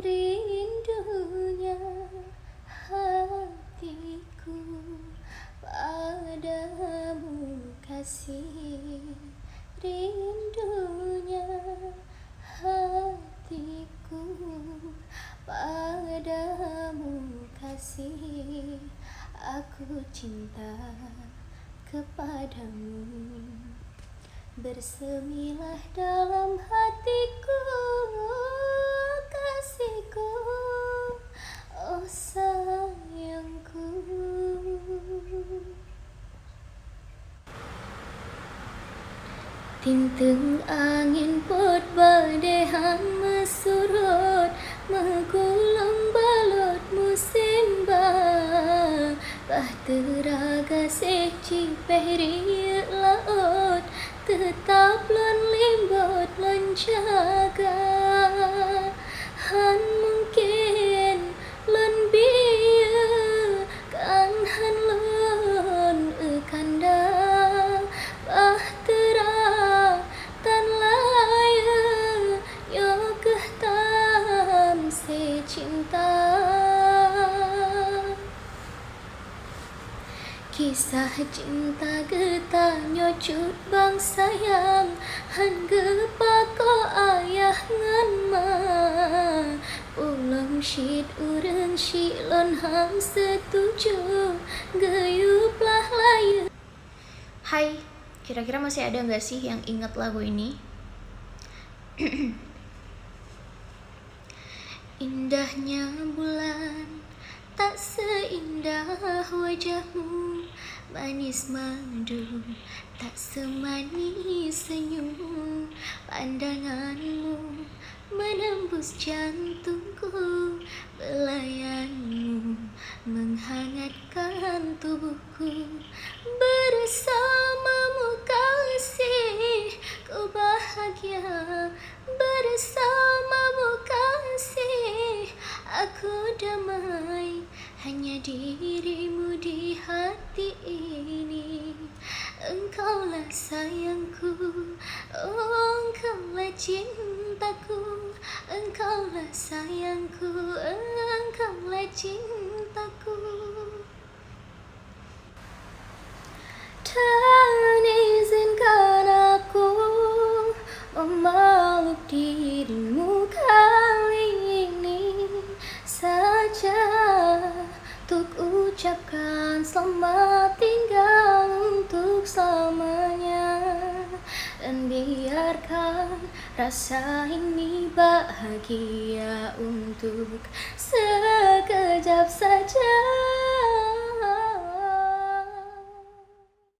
Rindunya hatiku padamu kasih, rindunya hatiku padamu kasih. Aku cinta kepadamu, bersemilah dalam hatiku, kasihku, oh sayangku. Tinting angin pot badehan mesurut, megulung balut musim bahtera gasih cipehri laut, tetap lon limbot lon jaga. Han mungkin lon biya kan han lon kanda bahtera tan laya yo kehtam se cinta. Kisah cinta kita nyocut bang sayang, han gepako ayah ngan ma, ulang syid urang silon ham setuju, gayuplah layu. Hai, kira-kira masih ada nggak sih yang ingat lagu ini? Indahnya bulan tak seindah wajahmu, manis madu tak semanis senyum. Pandanganmu menembus jantungku, belayanmu menghangatkan tubuhku. Bersamamu kasih, ku bahagia. Bersamamu kasih, aku damai. Hanya dirimu di hati ini. Engkaulah sayangku, oh engkaulah cintaku. Engkaulah sayangku, engkaulah cintaku. Dan izinkan aku memeluk dirimu kali ini saja, untuk ucapkan selamat tinggal untuk selamanya. Dan biarkan rasa ini bahagia untuk sekejap saja.